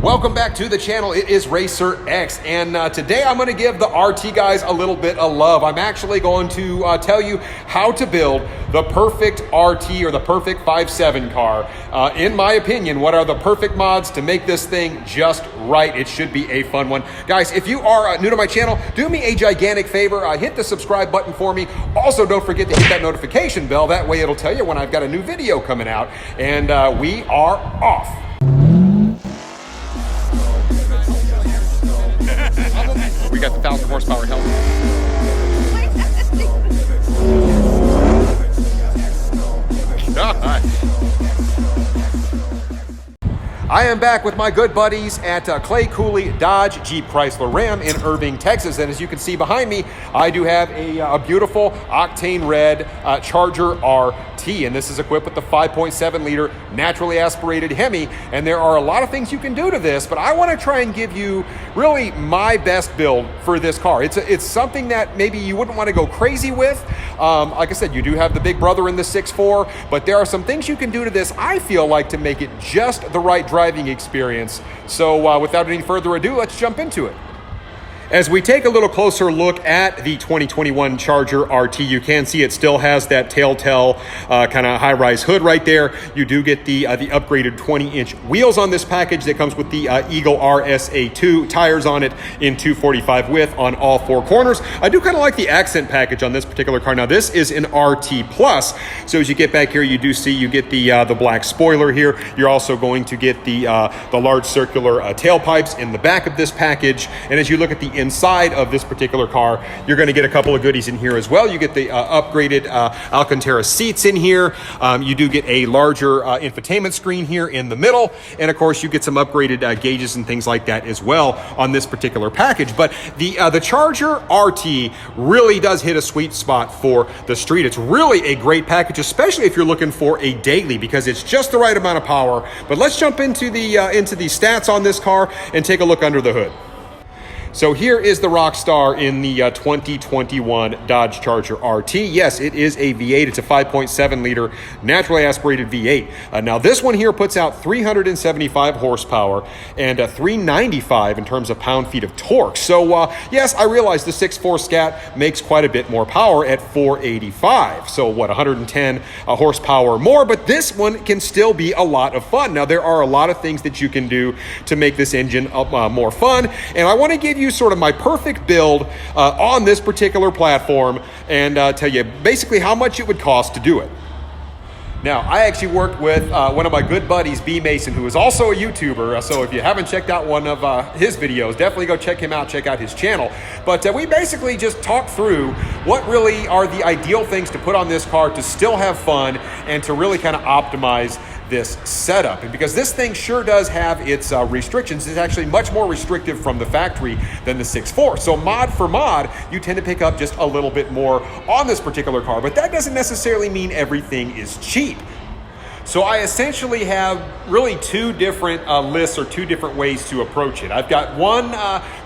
Welcome back to the channel. It is Racer X, and today I'm going to give the RT guys a little bit of love. I'm actually going to tell you how to build the perfect RT or the perfect 5.7 car. In my opinion, what are the perfect mods to make this thing just right? It should be a fun one. Guys, if you are new to my channel, do me a gigantic favor. Hit the subscribe button for me. Also, don't forget to hit that notification bell. That way it'll tell you when I've got a new video coming out. And we are off. We got the 1,000 horsepower helmet. I am back with my good buddies at Clay Cooley Dodge Jeep Chrysler Ram in Irving, Texas. And as you can see behind me, I do have a beautiful octane red Charger RT. And this is equipped with the 5.7 liter naturally aspirated Hemi. And there are a lot of things you can do to this, but I want to try and give you really my best build for this car. It's something that maybe you wouldn't want to go crazy with. Like I said, you do have the big brother in the 6.4, but there are some things you can do to this, I feel like, to make it just the right driving experience. So without any further ado, let's jump into it. As we take a little closer look at the 2021 Charger RT, you can see it still has that telltale kind of high-rise hood right there. You do get the upgraded 20-inch wheels on this package that comes with the Eagle RSA2 tires on it in 245 width on all four corners. I do kind of like the accent package on this particular car. Now, this is an RT Plus, so as you get back here, you do see you get the black spoiler here. You're also going to get the large circular tailpipes in the back of this package, and as you look at the inside of this particular car, you're going to get a couple of goodies in here as well. You get the upgraded Alcantara seats in here. You do get a larger infotainment screen here in the middle, and of course you get some upgraded gauges and things like that as well on this particular package. But the Charger RT really does hit a sweet spot for the street. It's really a great package, especially if you're looking for a daily, because it's just the right amount of power. But let's jump into the stats on this car and take a look under the hood. So here is the Rockstar in the 2021 Dodge Charger RT. Yes, it is a V8. It's a 5.7 liter naturally aspirated V8. Now this one here puts out 375 horsepower and 395 in terms of pound-feet of torque. So yes, I realize the 6.4 Scat makes quite a bit more power at 485. So what, 110 horsepower more, but this one can still be a lot of fun. Now there are a lot of things that you can do to make this engine more fun, and I want to give you sort of my perfect build on this particular platform and tell you basically how much it would cost to do it. Now, I actually worked with one of my good buddies, B. Mason, who is also a YouTuber. So if you haven't checked out one of his videos, definitely go check him out, check out his channel. But we basically just talked through what really are the ideal things to put on this car to still have fun and to really kind of optimize this setup. And because this thing sure does have its restrictions, it's actually much more restrictive from the factory than the 6.4. So mod for mod, you tend to pick up just a little bit more on this particular car, but that doesn't necessarily mean everything is cheap. So I essentially have really two different lists or two different ways to approach it. I've got one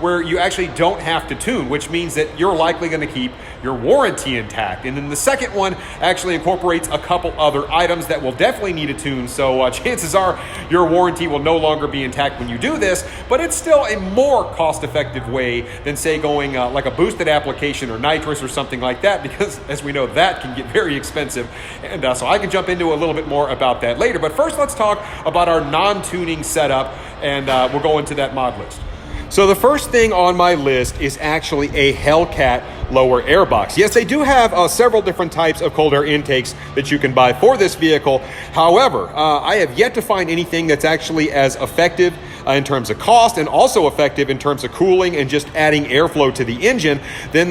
where you actually don't have to tune, which means that you're likely going to keep your warranty intact. And then the second one actually incorporates a couple other items that will definitely need a tune. So chances are your warranty will no longer be intact when you do this, but it's still a more cost-effective way than, say, going like a boosted application or nitrous or something like that, because as we know, that can get very expensive. And so I can jump into a little bit more about that later. But first, let's talk about our non-tuning setup, and we'll go into that mod list. So the first thing on my list is actually a Hellcat lower air box. Yes, they do have several different types of cold air intakes that you can buy for this vehicle. However, I have yet to find anything that's actually as effective in terms of cost and also effective in terms of cooling and just adding airflow to the engine than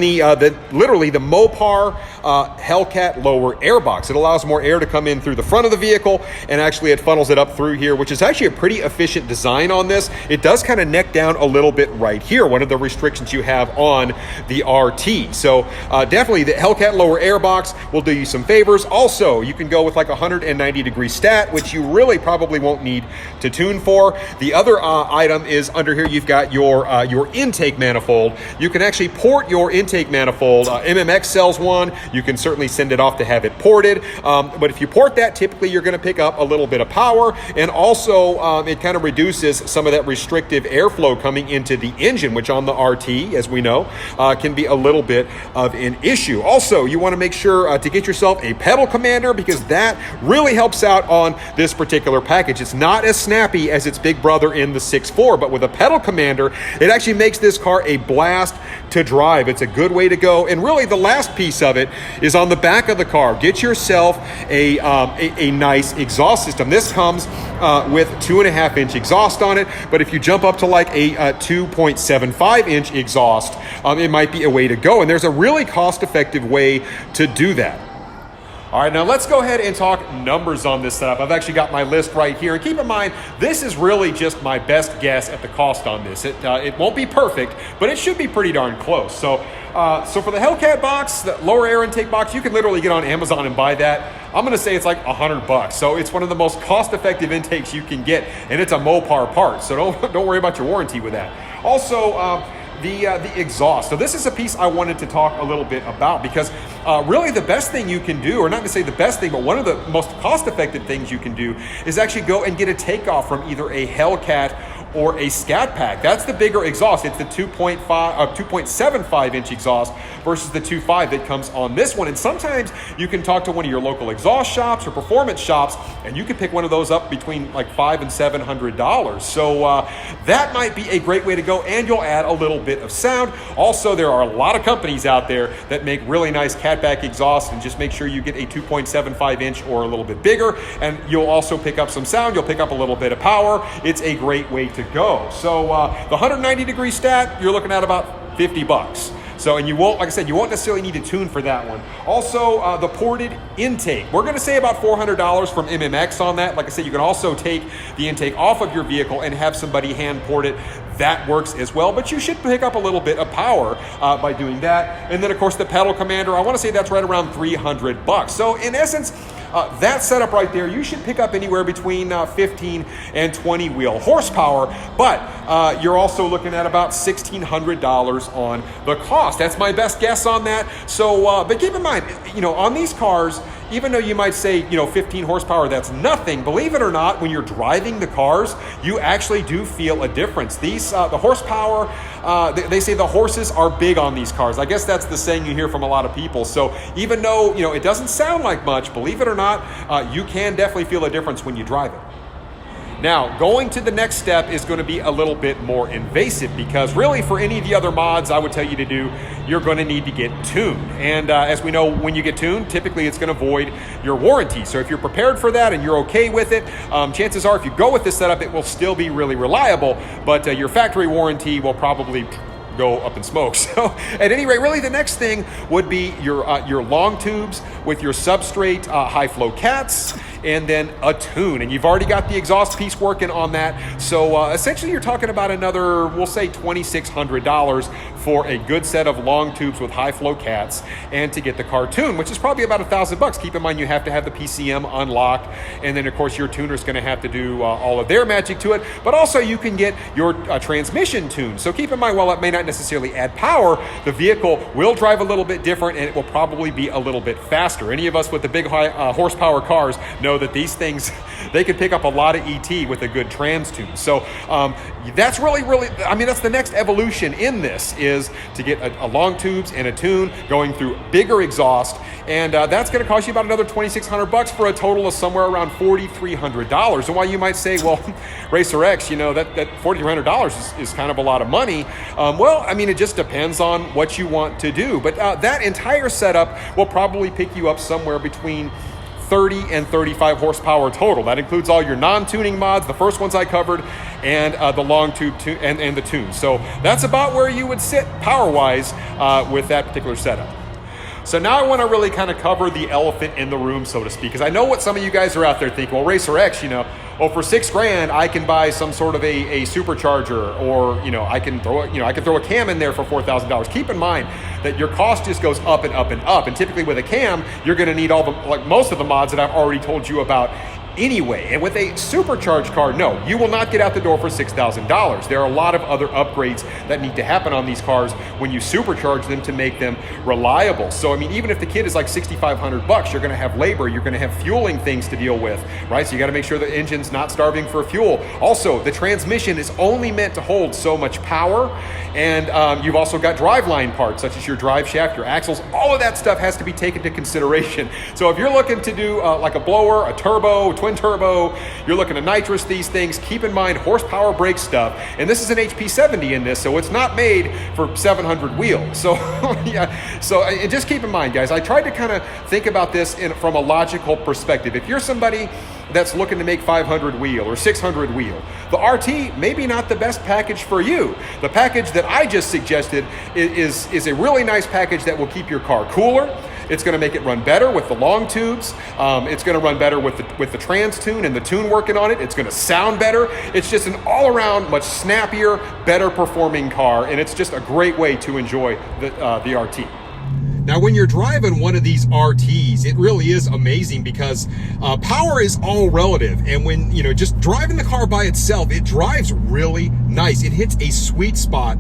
literally the Mopar Hellcat lower air box. It allows more air to come in through the front of the vehicle, and actually it funnels it up through here, which is actually a pretty efficient design on this. It does kind of neck down a little bit right here, one of the restrictions you have on the RT. So definitely the Hellcat lower air box will do you some favors. Also, you can go with like 190-degree stat, which you really probably won't need to tune for. The other item is under here. You've got your intake manifold. You can actually port your intake manifold. MMX sells one. you can certainly send it off to have it ported. But if you port that, typically you're going to pick up a little bit of power, and also it kind of reduces some of that restrictive airflow coming into the engine, which on the RT, as we know, can be a little bit of an issue. Also, you want to make sure to get yourself a pedal commander, because that really helps out on this particular package. It's not as snappy as its big brother in the 6.4, but with a pedal commander, it actually makes this car a blast to drive. It's a good way to go. And really the last piece of it is on the back of the car. Get yourself a nice exhaust system. This comes with 2.5-inch exhaust on it, but if you jump up to like a 2.75-inch exhaust, it might be a way to go. And there's a really cost-effective way to do that. All right, now let's go ahead and talk numbers on this setup. I've actually got my list right here. And keep in mind, this is really just my best guess at the cost on this. It won't be perfect, but it should be pretty darn close. So for the Hellcat box, the lower air intake box, you can literally get on Amazon and buy that. I'm gonna say it's like $100. So it's one of the most cost-effective intakes you can get, and it's a Mopar part. So don't worry about your warranty with that. Also, the exhaust. So this is a piece I wanted to talk a little bit about, because really the best thing you can do, or not to say the best thing, but one of the most cost-effective things you can do is actually go and get a takeoff from either a Hellcat or a Scat Pack. That's the bigger exhaust. It's the 2.75-inch exhaust versus the 2.5 that comes on this one. And sometimes you can talk to one of your local exhaust shops or performance shops, and you can pick one of those up between like $500 and $700. So that might be a great way to go, and you'll add a little bit of sound. Also, there are a lot of companies out there that make really nice catback exhausts, and just make sure you get a 2.75-inch or a little bit bigger, and you'll also pick up some sound. You'll pick up a little bit of power. It's a great way to go. So the 190-degree stat, you're looking at about $50. So, and you won't, like I said, you won't necessarily need to tune for that one. Also, the ported intake, we're going to say about $400 from MMX on that. Like I said, you can also take the intake off of your vehicle and have somebody hand port it. That works as well, but you should pick up a little bit of power by doing that. And then, of course, the pedal commander, I want to say that's right around $300. So, in essence, that setup right there, you should pick up anywhere between 15 and 20 wheel horsepower, but you're also looking at about $1,600 on the cost. That's my best guess on that. So, but keep in mind, on these cars, even though you might say, 15 horsepower, that's nothing, believe it or not, when you're driving the cars, you actually do feel a difference. These, the horsepower, they say the horses are big on these cars. I guess that's the saying you hear from a lot of people. So even though, it doesn't sound like much, believe it or not, you can definitely feel a difference when you drive it. Now, going to the next step is going to be a little bit more invasive, because really for any of the other mods I would tell you to do, you're going to need to get tuned. And as we know, when you get tuned, typically it's going to void your warranty. So if you're prepared for that and you're okay with it, chances are if you go with this setup, it will still be really reliable, but your factory warranty will probably go up in smoke. So at any rate, really the next thing would be your long tubes with your substrate high flow cats, and then a tune. And you've already got the exhaust piece working on that. So essentially you're talking about another, we'll say $2,600 for a good set of long tubes with high flow cats, and to get the car tuned, which is probably about $1,000. Keep in mind you have to have the PCM unlocked, and then of course your tuner's going to have to do all of their magic to it, but also you can get your transmission tuned. So keep in mind, while it may not necessarily add power, the vehicle will drive a little bit different, and it will probably be a little bit faster. Any of us with the big high horsepower cars know that these things, they can pick up a lot of ET with a good trans tune. So that's really, that's the next evolution in this, is to get a long tubes and a tune going through bigger exhaust, and that's going to cost you about another $2,600 for a total of somewhere around $4,300. And while you might say, well, Racer X, that $4,300 is kind of a lot of money. It just depends on what you want to do. But that entire setup will probably pick you up somewhere between 30 and 35 horsepower total. That includes all your non-tuning mods, the first ones I covered, and the long tube and the tune. So that's about where you would sit power-wise with that particular setup. So now I want to really kind of cover the elephant in the room, so to speak, because I know what some of you guys are out there thinking. Well, Racer X, for $6,000 I can buy some sort of a supercharger, or I can throw a cam in there for $4,000. Keep in mind that your cost just goes up and up and up, and typically with a cam you're going to need most of the mods that I've already told you about anyway. And with a supercharged car, no, you will not get out the door for $6,000. There are a lot of other upgrades that need to happen on these cars when you supercharge them to make them reliable. So, I mean, even if the kit is like $6,500, you're gonna have labor, you're gonna have fueling things to deal with, right? So you gotta make sure the engine's not starving for fuel. Also, the transmission is only meant to hold so much power, and you've also got driveline parts, such as your drive shaft, your axles, all of that stuff has to be taken into consideration. So if you're looking to do like a blower, a turbo, twin turbo, you're looking to nitrous these things, keep in mind horsepower brake stuff. And this is an HP70 in this, so it's not made for 700 wheels. So yeah, so and just keep in mind, guys, I tried to kind of think about this from a logical perspective. If you're somebody that's looking to make 500 wheel or 600 wheel, the RT maybe not the best package for you. The package that I just suggested is a really nice package that will keep your car cooler. It's going to make it run better with the long tubes. It's going to run better with the trans tune and the tune working on it. It's going to sound better. It's just an all-around much snappier, better performing car, and it's just a great way to enjoy the RT. Now, when you're driving one of these RTs, it really is amazing because power is all relative. And when, you know, just driving the car by itself, it drives really nice. It hits a sweet spot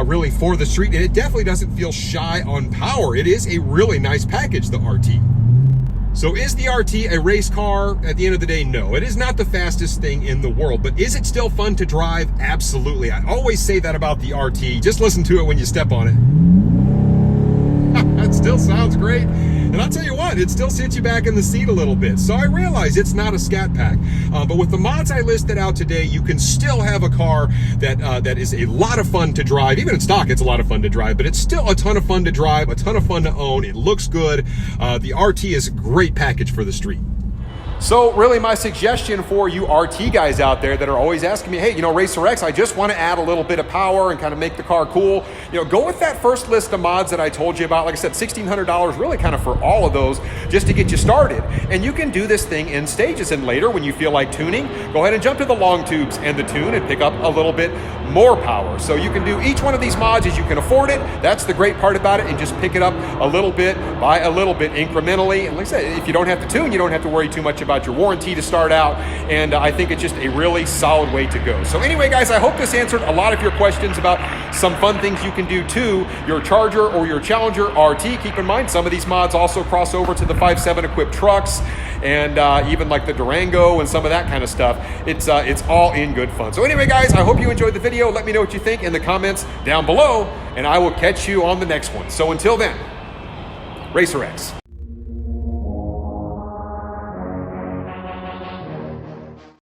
really for the street, and it definitely doesn't feel shy on power. It is a really nice package, the RT. So is the RT a race car? At the end of the day, no. It is not the fastest thing in the world, but is it still fun to drive? Absolutely. I always say that about the RT. Just listen to it when you step on it. It still sounds great. And I'll tell you what, it still sits you back in the seat a little bit. So I realize it's not a scat pack, but with the mods I listed out today, you can still have a car that is a lot of fun to drive. Even in stock, it's a lot of fun to drive, but it's still a ton of fun to drive, a ton of fun to own. It looks good. The RT is a great package for the street. So really my suggestion for you RT guys out there that are always asking me, hey, you know, Racer X, I just want to add a little bit of power and kind of make the car cool. You know, go with that first list of mods that I told you about. Like I said, $1,600 really kind of for all of those just to get you started. And you can do this thing in stages, and later when you feel like tuning, go ahead and jump to the long tubes and the tune and pick up a little bit more power. So you can do each one of these mods as you can afford it. That's the great part about it, and just pick it up a little bit by a little bit incrementally. And like I said, if you don't have to tune, you don't have to worry too much about your warranty to start out, and I think it's just a really solid way to go. So anyway, guys, I hope this answered a lot of your questions about some fun things you can do to your Charger or your Challenger RT. Keep in mind, some of these mods also cross over to the 5.7 equipped trucks, and even like the Durango and some of that kind of stuff. It's all in good fun. So anyway, guys, I hope you enjoyed the video. Let me know what you think in the comments down below, and I will catch you on the next one. So until then, Racer X.